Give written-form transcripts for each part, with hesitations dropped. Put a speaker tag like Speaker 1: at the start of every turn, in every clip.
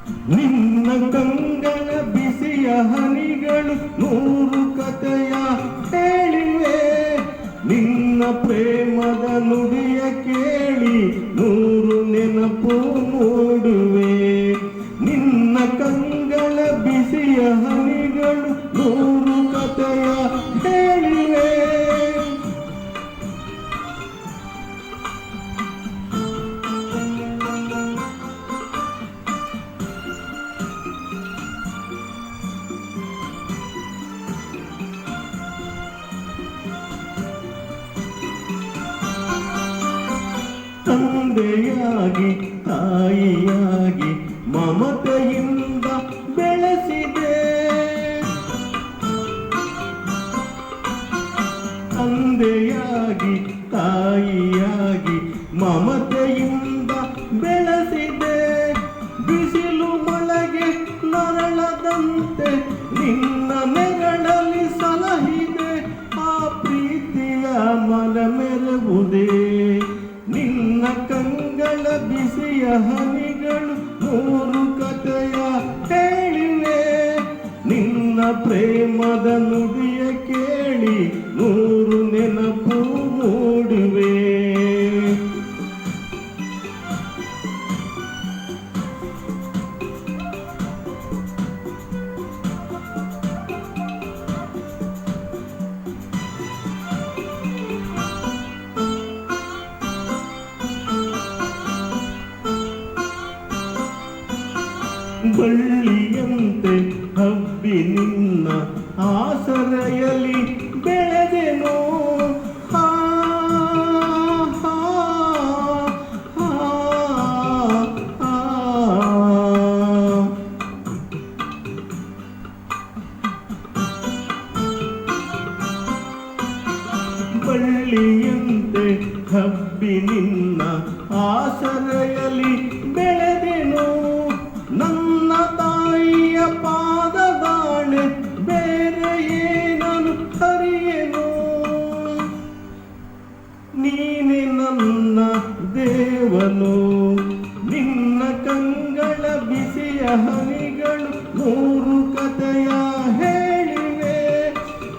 Speaker 1: ನಿನ್ನ ಕಂಗಳ ಬಿಸಿಯ ಹನಿಗಳು ನೂರು ಕಥೆಯ ಹೇಳಿವೆ. ನಿನ್ನ ಪ್ರೇಮದ ನುಡಿಯ ಕೇಳಿ ನೂರು ನೆನಪು ಮೂಡುವೆ. ನಿನ್ನ ಕಂಗಳ ಬಿಸಿಯ ಹನಿಗಳು ನೂರು ಕಥೆಯ ಹೇಳಿವೆ. ತಂದೆಯಾಗಿ ತಾಯಿಯಾಗಿ ಮಮತೆಯಿಂದ ಬೆಳೆಸಿದೆ. ತಂದೆಯಾಗಿ ತಾಯಿಯಾಗಿ ಮಮತೆಯಿಂದ ಬೆಳೆಸಿದೆ. ಬಿಸಿಲು ಮಳೆಗೆ ನರಳದಂತೆ ನಿನ್ನ ನೆರಳಲ್ಲಿ ಸಲಹಿದೆ. ಆ ಪ್ರೀತಿಯ ಮನ ಮೆರವುದೇ. ನಿನ್ನ ಕಂಗಳ ಬಿಸಿಯ ಹನಿಗಳು ನೂರು ಕಥೆಯ ಹೇಳಿವೆ. ನಿನ್ನ ಪ್ರೇಮದ ನುಡಿಯ ಕೇಳಿ ನೂರು ನೆನಪು ಮೂಡುವೆ. ಬಳ್ಳಿಯಂತೆ ಹಬ್ಬಿ ನಿನ್ನ ಆಸರೆಯಲ್ಲಿ ಬೆಳೆದೆನೋ. ಬಳ್ಳಿಯಂತೆ ಹಬ್ಬಿ ನಿನ್ನ ಆಸರೆಯಲ್ಲಿ ಬೆಳೆದೆನೋ. ನನ್ನ ತಾಯಿಯ ಪಾದದಾಣೆ ಬೇರೆ ಏನನು ಹರಿಯೇನೋ. ನೀನೆ ನನ್ನ ದೇವನು. ನಿನ್ನ ಕಂಗಳ ಬಿಸಿಯ ಹನಿಗಳು ನೂರು ಕಥೆಯ ಹೇಳಿವೆ.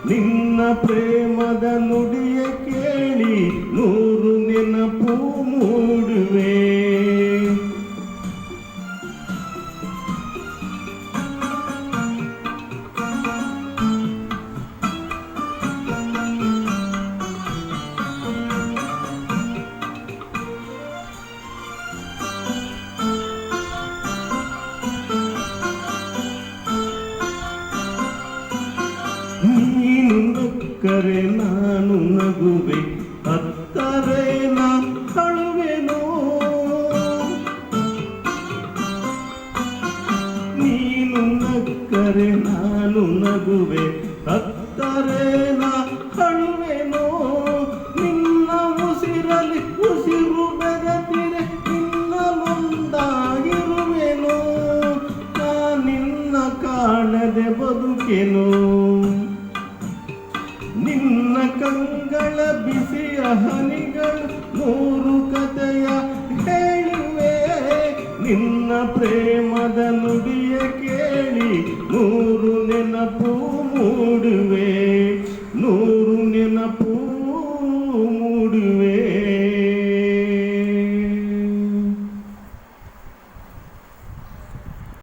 Speaker 1: ನಿನ್ನ ಪ್ರೇಮದ ನುಡಿಯ ಕೇಳಿ ನೂರು ನೆನಪು ಮೂಡುವೆ. ನೀನು ನಕ್ಕರೆ ನಾನು ನಗುವೆ, ಅತ್ತರೆ ನಾ ಅಳುವೆನೋ. ನೀನು ನಕ್ಕರೆ ನಾನು ನಗುವೆ, ಅತ್ತರೆ ನಾ ಅಳುವೆನೋ. ನಿನ್ನ ಉಸಿರಲ್ಲಿ ಉಸಿರು ಬೆರೆತಿರೆ ನಿನ್ನ ಮುಂದಾಗಿರುವೆನೋ. ನಾ ನಿನ್ನ ಕಾಣದೆ ಬದುಕೆನೋ. ನಿನ್ನ ಕಂಗಳ ಬಿಸಿಯ ಹನಿಗಳು ನೂರು ಕಥೆಯ ಹೇಳಿವೆ. ನಿನ್ನ ಪ್ರೇಮದ ನುಡಿಯ ಕೇಳಿ ನೂರು ನೆನಪು ಮೂಡುವೆ.